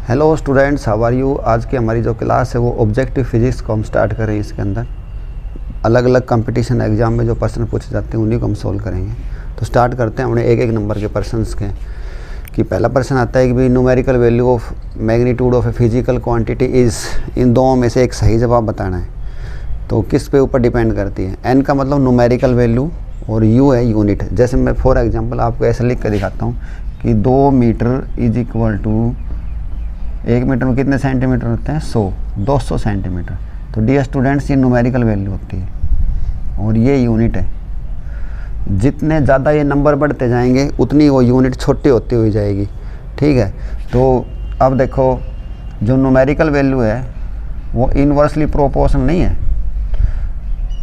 Hello students, how are you. आज की हमारी जो क्लास है वो ऑब्जेक्टिव फिजिक्स को हम स्टार्ट कर रहे हैं। इसके अंदर अलग अलग कंपटीशन एग्जाम में जो प्रश्न पूछे जाते हैं उन्हीं को हम सोल्व करेंगे। तो स्टार्ट करते हैं हमने एक एक नंबर के प्रश्नस के। कि पहला प्रश्न आता है कि भाई numerical value of magnitude of a physical quantity is, इन दोनों में से एक सही जवाब बताना है। तो किस पे ऊपर डिपेंड करती है। एन का मतलब न्यूमेरिकल वैल्यू और यू है यूनिट। जैसे मैं फॉर एग्जांपल आपको ऐसे लिख कर दिखाता हूँ कि 2 metre is equal to 1 metre में कितने सेंटीमीटर होते हैं 100, 200 सेंटीमीटर। तो डियर स्टूडेंट्स, ये न्यूमेरिकल वैल्यू होती है और ये यूनिट है। जितने ज़्यादा ये नंबर बढ़ते जाएंगे उतनी वो यूनिट छोटी होती हुई जाएगी। ठीक है, तो अब देखो जो न्यूमेरिकल वैल्यू है वो इनवर्सली प्रोपोर्शनल नहीं है।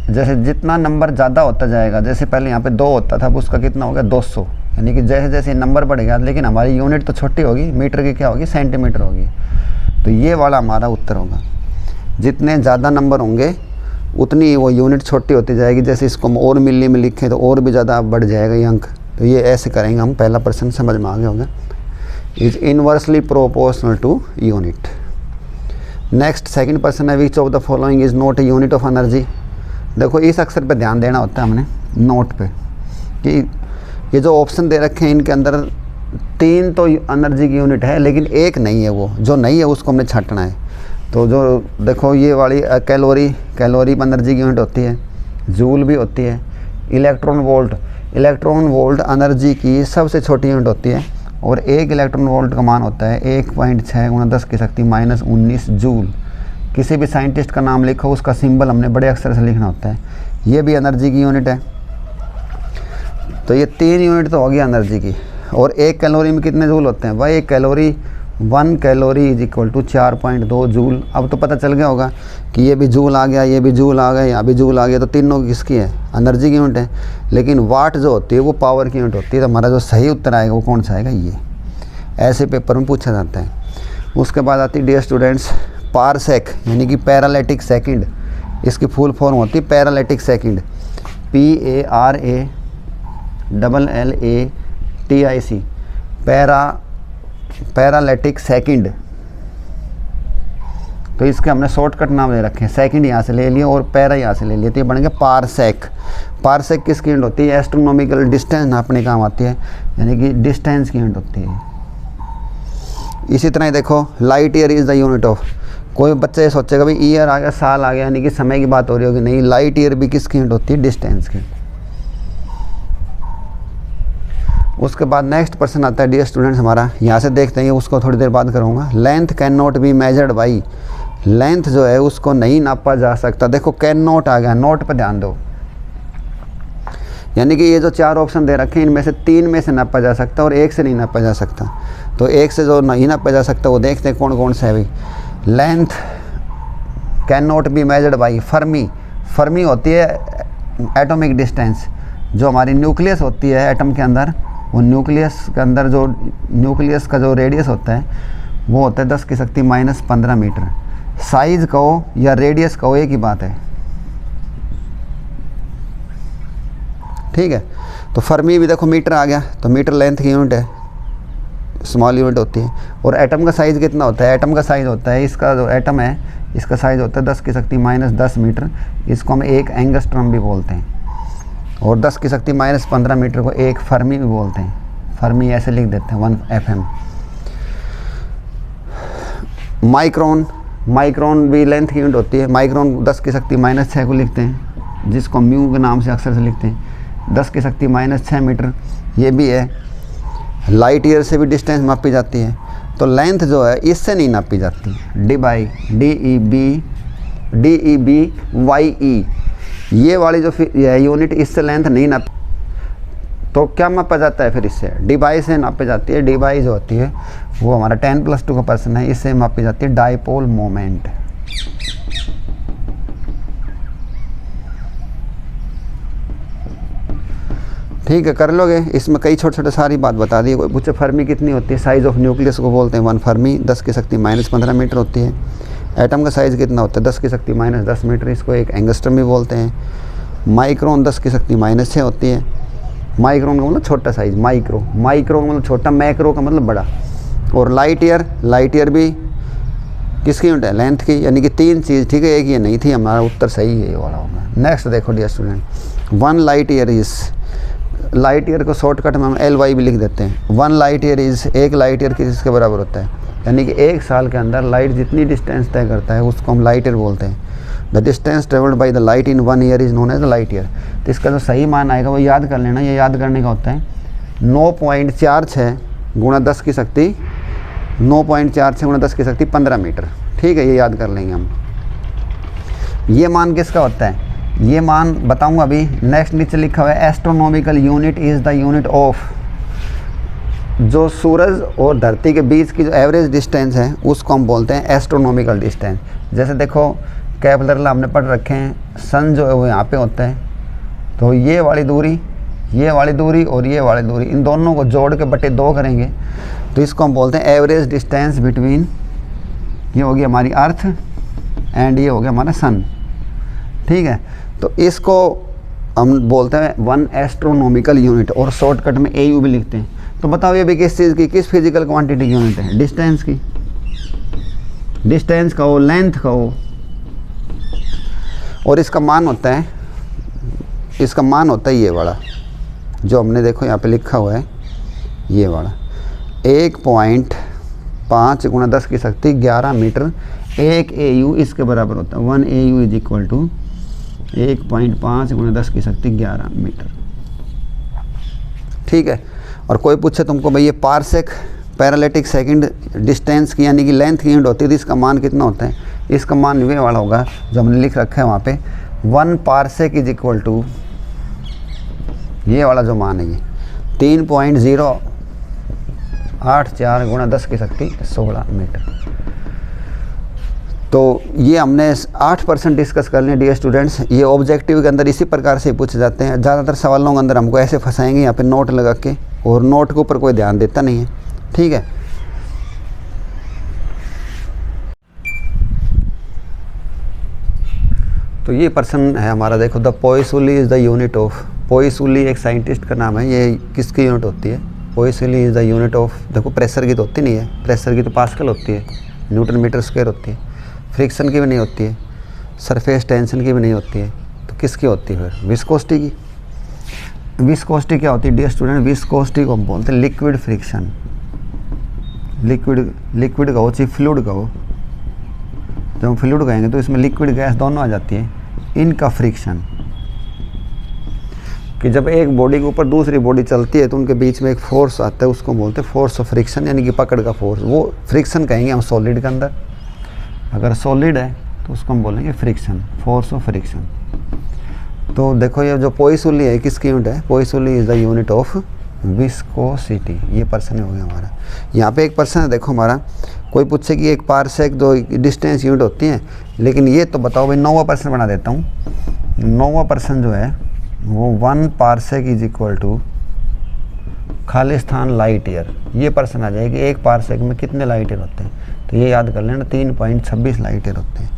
जैसे जितना नंबर ज़्यादा होता जाएगा, जैसे पहले यहाँ पे 2 होता था, अब उसका कितना हो गया 200। यानी कि जैसे जैसे नंबर बढ़ेगा, लेकिन हमारी यूनिट तो छोटी होगी, मीटर की क्या होगी, सेंटीमीटर होगी। तो ये वाला हमारा उत्तर होगा। जितने ज़्यादा नंबर होंगे उतनी वो यूनिट छोटी होती जाएगी। जैसे इसको हम और मिली में लिखें तो और भी ज़्यादा बढ़ जाएगा ये अंक। तो ये ऐसे करेंगे हम। पहला प्रश्न समझ में आ गया होगा। Is inversely proportional to unit. Next second प्रश्न है, which of the following is not a unit of energy. देखो इस अक्षर पे ध्यान देना होता है हमने, नोट पे, कि ये जो ऑप्शन दे रखे हैं इनके अंदर 3 तो एनर्जी की यूनिट है, लेकिन एक नहीं है। वो जो नहीं है उसको हमने छांटना है। तो जो देखो ये वाली कैलोरी एनर्जी की यूनिट होती है, जूल भी होती है। इलेक्ट्रॉन वोल्ट एनर्जी की सबसे छोटी यूनिट होती है और 1 इलेक्ट्रॉन वोल्ट का मान होता है 1.6 × 10⁻⁻19 जूल। किसी भी साइंटिस्ट का नाम लिखो, उसका सिंबल हमने बड़े अक्षर से लिखना होता है। ये भी एनर्जी की यूनिट है। तो ये 3 यूनिट तो होगी एनर्जी की। और 1 कैलोरी में कितने जूल होते हैं? वह 1 calorie is equal to 4.2 joule. अब तो पता चल गया होगा कि ये भी जूल आ गया, ये भी जूल आ गया, यहाँ भी जूल आ गया। तो तीनों किसकी है? एनर्जी की यूनिट है। लेकिन वाट जो होती है वो पावर की यूनिट होती है। तो हमारा जो सही उत्तर आएगा वो कौन सा आएगा? ये ऐसे पेपर में पूछा जाता है। उसके बाद आती है डियर स्टूडेंट्स पारसेक, यानी कि पैरालिटिक सेकंड। इसकी फुल फॉर्म होती है paralytic second, PARALLATIC, paralytic second. तो इसके हमने शॉर्टकट नाम ले रखे हैं। सेकंड यहाँ से ले लिए और पैरा यहाँ से ले लिए, तो ये बनेंगे पारसेक। पारसेक किसकी यूनिट होती है? एस्ट्रोनॉमिकल डिस्टेंस नापने काम आती है, यानी कि डिस्टेंस की यूनिट होती है। इसी तरह ही देखो light year is the unit of. कोई बच्चा ये सोचेगा भाई ईयर आ गया, साल आ गया, यानी कि समय की बात हो रही होगी। नहीं, लाइट ईयर भी किसकी यूनिट होती है? डिस्टेंस की। उसके बाद नेक्स्ट प्रश्न आता है डियर स्टूडेंट्स हमारा, यहाँ से देखते हैं, उसको थोड़ी देर बाद करूँगा। Length can not be measured by. Length जो है उसको नहीं नापा जा सकता। देखो कैन नॉट आ गया, नोट पर ध्यान दो। यानी कि ये जो 4 ऑप्शन दे रखे हैं इनमें से 3 में से नापा जा सकता है और 1 से नहीं नापा जा सकता। तो 1 से जो नहीं नापा जा सकता वो देखते हैं कौन कौन सा है भाई। Length can not be measured by Fermi होती है एटॉमिक डिस्टेंस। जो हमारी न्यूक्लियस होती है एटम के अंदर, वो न्यूक्लियस के अंदर जो न्यूक्लियस का जो रेडियस होता है वो होता है 10⁻⁻15 मीटर। साइज़ कहो या रेडियस कहो एक ही बात है। ठीक है, तो फर्मी भी देखो मीटर आ गया, तो मीटर लेंथ की यूनिट है, स्मॉल यूनिट होती है। और एटम का साइज़ कितना होता है? एटम का साइज़ होता है, इसका जो एटम है इसका साइज़ होता है 10⁻10 मीटर। इसको हम 1 एंगस्ट्रॉम भी बोलते हैं। और 10⁻15 मीटर को 1 फर्मी भी बोलते हैं। फर्मी ऐसे लिख देते हैं 1 FM। माइक्रोन भी लेंथ की यूनिट होती है। माइक्रोन 10⁻6 को लिखते हैं, जिसको म्यू के नाम से अक्सर से लिखते हैं। 10⁻6 मीटर ये भी है। लाइट ईयर से भी डिस्टेंस मापी जाती है। तो लेंथ जो है इससे नहीं नापी जाती। DEBYE ये वाली जो यूनिट, इससे लेंथ नहीं नाप। तो क्या मापा जाता है फिर? इससे डिबाई से नापी जाती है। डिबाई जो होती है वो हमारा 10+2 का प्रश्न है, इससे मापी जाती है डाइपोल मोमेंट। ठीक है, कर लोगे। इसमें कई छोटे छोटे सारी बात बता दी। कोई पूछे फर्मी कितनी होती है? साइज़ ऑफ न्यूक्लियस को बोलते हैं 1 फर्मी, 10⁻15 मीटर होती है। एटम का साइज़ कितना होता है? 10⁻10 मीटर, इसको 1 एंगस्ट्रॉम भी बोलते हैं। माइक्रोन 10⁻6 होती है। माइक्रोन का मतलब छोटा साइज़, माइक्रो का मतलब छोटा, मैक्रो का मतलब बड़ा। और लाइट ईयर भी किसकी यूनिट है, लेंथ की, यानी कि 3 चीज़, ठीक है, एक ये नहीं थी, हमारा उत्तर सही है ये वाला होगा। नेक्स्ट देखो dear student, 1 light year is, light year को शॉर्टकट में हम LY भी लिख देते हैं। 1 light year is, 1 light year किसके बराबर होता है, यानी कि 1 साल के अंदर लाइट जितनी डिस्टेंस तय करता है उसको हम लाइट ईयर बोलते हैं। The distance travelled by the light in 1 year is known as the light year. तो इसका जो सही मान आएगा वो याद कर लेना, ये याद करने का होता है 9.46 गुणा 10 की शक्ति 9.46 गुणा 10 की शक्ति 15 मीटर, ठीक है, ये याद कर लेंगे हम। ये मान किसका होता है, ये मान बताऊंगा अभी। नेक्स्ट नीचे लिखा हुआ है astronomical unit is the unit of, जो सूरज और धरती के बीच की जो एवरेज डिस्टेंस है उसको हम बोलते हैं एस्ट्रोनॉमिकल डिस्टेंस। जैसे देखो कैपिटल हमने पढ़ रखे हैं, सन जो है वो यहाँ पे होता है, तो ये वाली दूरी और ये वाली दूरी, इन दोनों को जोड़ के बटे 2 करेंगे तो इसको हम बोलते हैं एवरेज डिस्टेंस बिटवीन, ये होगी हमारी अर्थ एंड ये हो गया हमारा सन, ठीक है। तो इसको हम बोलते हैं 1 एस्ट्रोनॉमिकल यूनिट, और शॉर्टकट में AU भी लिखते हैं। तो बताओ ये भी किस चीज़ की, किस फिजिकल क्वांटिटी की यूनिट है, डिस्टेंस की, डिस्टेंस कहो, लेंथ कहो, और इसका मान होता है ये वाला जो हमने देखो यहाँ पे लिखा हुआ है, ये वाला 1.5 गुणा 10 की शक्ति 11 मीटर। 1 AU इसके बराबर होता है, 1 AU इज इक्वल टू 1.5 गुणा 10 की शक्ति 11 मीटर, ठीक है। और कोई पूछे तुमको भाई ये पारसेक पैरालिटिक सेकंड डिस्टेंस की यानी कि लेंथ की यूनिट होती है, तो इसका मान कितना होता है, इसका मान ये वाला होगा जो हमने लिख रखा है वहाँ पे, 1 पारसेक इज इक्वल टू, ये वाला जो मान है ये 3.084 गुणा 10 की शक्ति 16 मीटर। तो ये हमने 8% डिस्कस कर लें डियर स्टूडेंट्स। ये ऑब्जेक्टिव के अंदर इसी प्रकार से पूछे जाते हैं, ज़्यादातर सवालों के अंदर हमको ऐसे फंसाएंगे यहाँ पे नोट लगा के, और नोट के ऊपर कोई ध्यान देता नहीं है, ठीक है। तो ये पर्सन है हमारा, देखो the Poiseuille is the unit of, Poiseuille एक साइंटिस्ट का नाम है, ये किसकी यूनिट होती है, Poiseuille is the unit of, देखो प्रेशर की तो होती नहीं है, प्रेशर की तो पास्कल होती है, न्यूटन मीटर स्क्वायर होती है, फ्रिक्शन की भी नहीं होती है, सरफेस टेंशन की भी नहीं होती है, तो किसकी होती है फिर, विस्कोसिटी की। विस्कोसिटी क्या होती है डियर स्टूडेंट, विस्कोसिटी को हम बोलते हैं लिक्विड फ्रिक्शन, लिक्विड कहो चाहे फ्लूइड कहो, जब हम फ्लूइड कहेंगे तो इसमें लिक्विड गैस दोनों आ जाती है, इनका फ्रिक्शन, कि जब एक बॉडी के ऊपर दूसरी बॉडी चलती है तो उनके बीच में एक फोर्स आता है, उसको बोलते हैं फोर्स ऑफ फ्रिक्शन, यानी कि पकड़ का फोर्स, वो फ्रिक्शन कहेंगे हम सॉलिड के अंदर। अगर सॉलिड है तो उसको हम बोलेंगे फ्रिक्शन, फोर्स ऑफ फ्रिक्शन। तो देखो ये जो पोइसुली है किसकी यूनिट है, Poiseuille is the unit of viscosity. ये पर्सन हो गया हमारा। यहाँ पे एक पर्सन है देखो हमारा, कोई पूछे कि एक पारसेक जो डिस्टेंस यूनिट होती है, लेकिन ये तो बताओ भाई 9वां पर्सन बना देता हूँ। 9वां पर्सन जो है वो 1 पारसेक इज इक्वल टू खाली स्थान लाइट ईयर। ये पर्सन आ जाएगी, एक पारसेक में कितने लाइट ईयर होते हैं, तो ये याद कर लेना 3.26 लाइट ईयर होते हैं,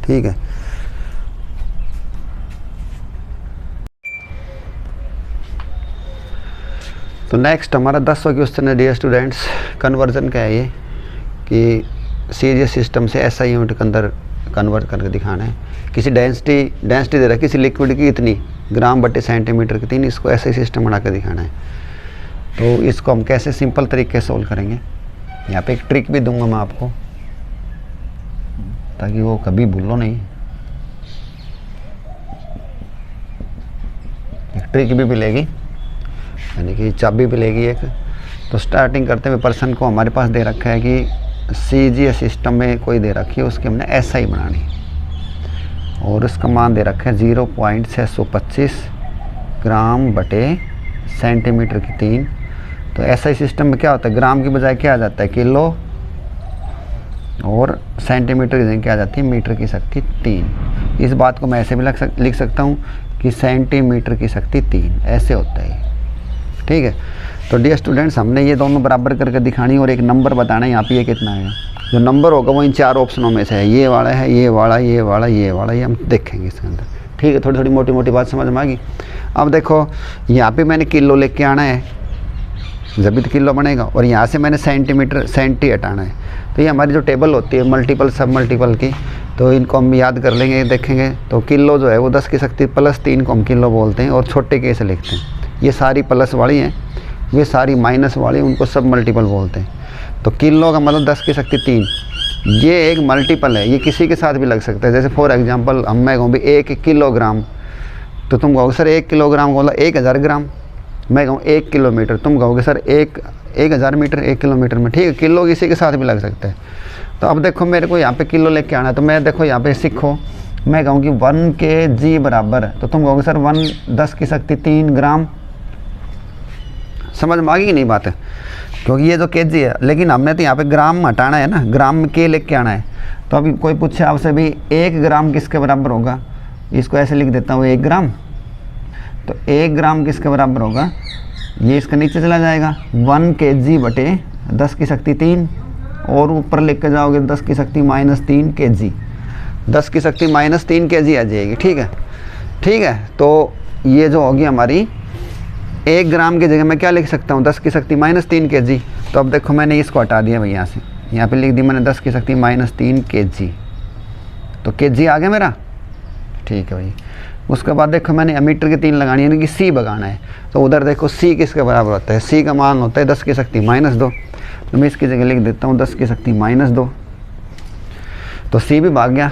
ठीक है। तो नेक्स्ट हमारा 10वां क्वेश्चन है डियर स्टूडेंट्स, कन्वर्जन का है ये, कि सीरीज सिस्टम से SI यूनिट के अंदर कन्वर्ट करके दिखाना है। किसी डेंसिटी दे रहा है किसी लिक्विड की इतनी ग्राम बटे सेंटीमीटर की 3, इसको SI सिस्टम बना कर दिखाना है। तो इसको हम कैसे सिंपल तरीके से सोल्व करेंगे, यहाँ पे एक ट्रिक भी दूंगा मैं आपको ताकि वो कभी भूलो नहीं। एक ट्रिक भी मिलेगी, यानी कि चाबी मिलेगी एक। तो स्टार्टिंग करते हुए पर्सन को हमारे पास दे रखा है कि CGS सिस्टम में कोई दे रखी है, उसकी हमने SI बनानी और उसका मान दे रखा है 0.625 ग्राम बटे सेंटीमीटर की 3। तो SI सिस्टम में क्या होता है, ग्राम की बजाय क्या आ जाता है, किलो, और सेंटीमीटर की जगह क्या आ जाती है, मीटर की शक्ति 3। इस बात को मैं ऐसे भी लिख सकता हूँ कि सेंटीमीटर की शक्ति 3, ऐसे होता है, ठीक है। तो डियर स्टूडेंट्स हमने ये दोनों बराबर करके दिखानी और एक नंबर बताना है यहाँ पे ये कितना है। जो नंबर होगा वो इन 4 ऑप्शनों में से है, ये वाला है, ये वाला, ये वाला, ये वाला, ये हम देखेंगे इसके अंदर, ठीक है। थोड़ी थोड़ी मोटी मोटी बात समझ में आ गई। अब देखो यहाँ पे मैंने किलो लेके आना है, जब भी तो किलो बनेगा। और यहाँ से मैंने सेंटीमीटर सेंटी हटाना है। तो ये हमारी जो टेबल होती है मल्टीपल सब मल्टीपल की, तो इनको हम याद कर लेंगे, देखेंगे। तो किलो जो है वो 10 की शक्ति +3 को हम किलो बोलते हैं, और छोटे के से लिखते हैं। ये सारी प्लस वाली हैं, ये सारी माइनस वाली, उनको सब मल्टीपल बोलते हैं। तो किलो का मतलब 10 की शक्ति 3, ये एक मल्टीपल है, ये किसी के साथ भी लग सकता है। जैसे फॉर एग्जांपल हम मैं कहूँ भी 1 किलोग्राम, तो तुम कहोगे सर 1 किलोग्राम बोला 1000 ग्राम। मैं कहूँ 1 किलोमीटर, तुम कहोगे सर 1000 मीटर 1 किलोमीटर में, ठीक है। किलो किसी के साथ भी लग सकता है। तो अब देखो मेरे को यहाँ पे किलो लेके आना है, तो मैं देखो यहाँ पे सीखो, मैं कहूँ कि 1 kg बराबर, तो तुम कहोगे सर 1 10 की शक्ति 3 ग्राम। समझ में आ गई कि नहीं बात है, क्योंकि ये जो केजी है, लेकिन हमने तो यहाँ पे ग्राम हटाना है ना, ग्राम में के लेके आना है। तो अभी कोई पूछे आपसे भी 1 ग्राम किसके बराबर होगा, इसको ऐसे लिख देता हूँ 1 ग्राम। तो 1 ग्राम किसके बराबर होगा, ये इसका नीचे चला जाएगा 1 kg बटे 10 की शक्ति 3, और ऊपर लेके जाओगे 10 की शक्ति -3 kg, 10 की शक्ति -3 kg आ जाएगी, ठीक है। ठीक है, तो ये जो होगी हमारी 1 ग्राम की जगह मैं क्या लिख सकता हूँ, 10 की शक्ति -3 kg। तो अब देखो मैंने इसको हटा दिया भाई, यहाँ से यहाँ पे लिख दी मैंने 10 की शक्ति -3 kg। तो kg आ गया मेरा, ठीक है भाई। उसके बाद देखो मैंने मीटर की 3 लगानी है, यानी कि सी भगाना है। तो उधर देखो सी किसके बराबर होता है, सी का मान होता है 10 की शक्ति -2। तो मैं इसकी जगह लिख देता हूँ 10 की शक्ति -2। तो सी भी भाग गया।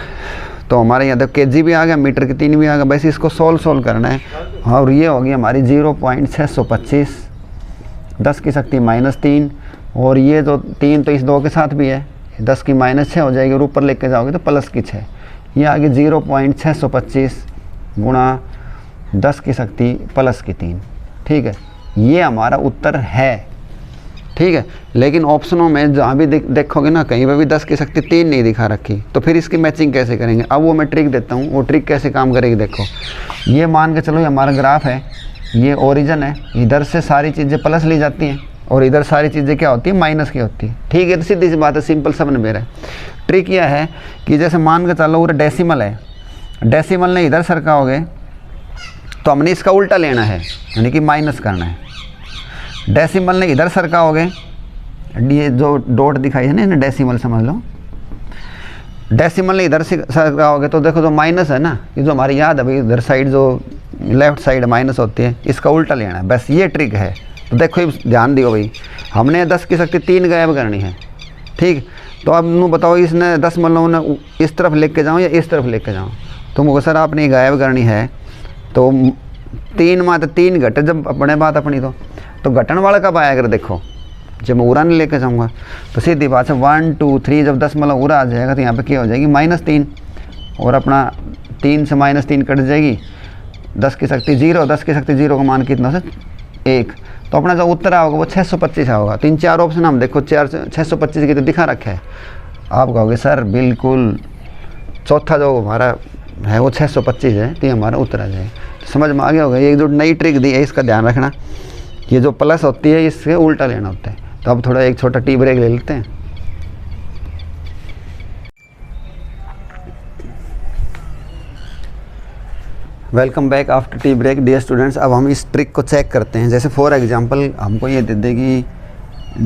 तो हमारे यहाँ देखो kg भी आ गया, मीटर की 3 भी आ गया। बस इसको सोल्व करना है, और ये होगी हमारी 0.625, 10 की शक्ति -3, और ये जो 3 तो इस 2 के साथ भी है, 10 की -6 हो जाएगी, और ऊपर लेके जाओगे तो प्लस की 6। ये आ गई 0.625 गुणा 10 की शक्ति +3, ठीक है। ये हमारा उत्तर है, ठीक है। लेकिन ऑप्शनों में जहाँ भी देखोगे ना, कहीं पर भी 10 की शक्ति 3 नहीं दिखा रखी, तो फिर इसकी मैचिंग कैसे करेंगे। अब वो मैं ट्रिक देता हूँ, वो ट्रिक कैसे काम करेगी देखो। ये मान के चलो ये हमारा ग्राफ है, ये ओरिजिन है, इधर से सारी चीज़ें प्लस ली जाती हैं, और इधर सारी चीज़ें क्या होती है, माइनस की होती है, ठीक है। तो सीधी सी बात है, सिंपल समझ में है। ट्रिक यह है कि जैसे मान के चलो वो डेसिमल है, डेसिमल ने इधर सरकाओगे तो हमने इसका उल्टा लेना है, यानी कि माइनस करना है। डेसिमल ने इधर सरकाओगे, ये जो डॉट दिखाई है ना, डेसिमल समझ लो। डेसिमल ने इधर सरकाओगे तो देखो जो माइनस है ना, ये जो हमारी याद है भाई, इधर साइड जो लेफ्ट साइड माइनस होती है, इसका उल्टा लेना है, बस ये ट्रिक है। तो देखो ये ध्यान दियो भाई, हमने 10 की शक्ति 3 गायब करनी है, ठीक। तो अब नू बताओ इसने 10 मतलब इस तरफ लेके जाऊँ या इस तरफ लेके जाऊँ। तुमको सर आपने गायब करनी है, तो 3 मात्र 3 घटे जब अपने बात अपनी, तो घटन वाला कब आया अगर देखो, जब मैं उड़ा नहीं लेके जाऊँगा। तो सीधी बात है 1 2 3, जब 10 मतलब उड़ा आ जाएगा तो यहाँ पे क्या हो जाएगी -3, और अपना 3 से -3 कट जाएगी, 10 की शक्ति 0, 10 की शक्ति 0 का मान कितना से 1। तो अपना जो उत्तर होगा वो 625 होगा। 3-4 ऑप्शन हम देखो 625 की तो दिखा रखा है। आप कहोगे सर बिल्कुल चौथा जो हमारा है वो 625 है, तो ये हमारा उत्तर आ जाएगा। तो समझ में आ गया होगा। ये जो नई ट्रिक दी है इसका ध्यान रखना, ये जो प्लस होती है इससे उल्टा लेना होता है। तो अब थोड़ा एक छोटा टी ब्रेक ले लेते हैं। Welcome back after tea break dear students. अब हम इस ट्रिक को चेक करते हैं। जैसे फॉर एग्जांपल हमको ये दे देगी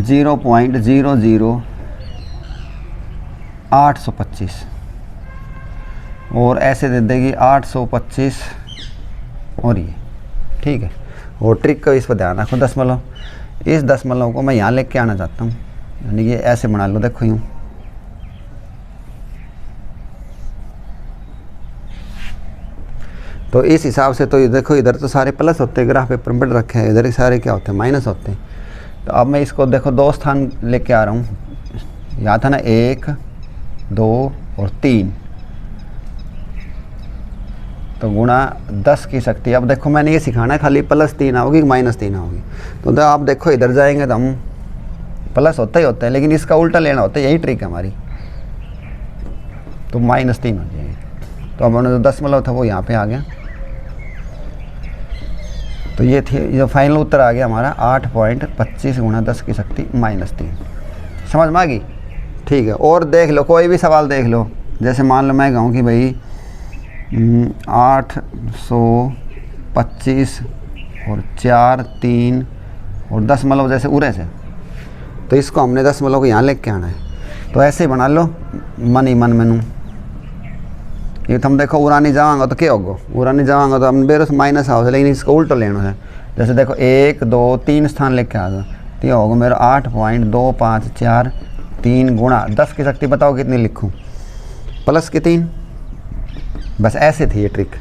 0.00825 और ऐसे दे देगी 825 और ये, ठीक है। और ट्रिक का इस पर ध्यान रखो, दशमलव, इस दशमलव को मैं यहाँ लेके आना चाहता हूँ, यानी कि ऐसे बना लो, देखो यूँ। तो इस हिसाब से तो ये देखो इधर तो सारे प्लस होते हैं, ग्राफ पेपर में पढ़ रखे हैं, इधर ही सारे क्या होते हैं, माइनस होते हैं। तो अब मैं इसको देखो 2 स्थान लेके आ रहा हूँ, यहाँ था ना 1 2 और 3, तो गुणा 10 की शक्ति। अब देखो मैंने ये सिखाना है खाली +3 आओगी कि -3 आओगी। तो आप देखो इधर जाएंगे तो हम प्लस होता ही होता है, लेकिन इसका उल्टा लेना होता है, यही ट्रिक है हमारी। तो -3 हो जाएगी। तो अब हमने जो दशमलव था वो यहाँ पे आ गया। तो ये थी, ये फाइनल उत्तर आ गया हमारा 8.25 गुणा 10 की शक्ति -3। समझ में आ गई? ठीक है। और देख लो कोई भी सवाल देख लो, जैसे मान लो मैं कहूँ कि भाई 825 और 4 3 और दशमलव जैसे उरे से, तो इसको हमने दशमलव को यहाँ लेके आना है। तो ऐसे ही बना लो मन ही मन मेनू। ये तुम देखो उरानी जावांगा तो क्या होगा, उरानी जावांगा तो हम बेरो से माइनस आओ, लेकिन इसको उल्टो लेना है। जैसे देखो 1 2 3 स्थान लेके आ जाओ, तो ये होगा मेरा 8.254 गुणा 10 की शक्ति बताओ कितनी लिखूँ, +3। बस ऐसे थी ये ट्रिक।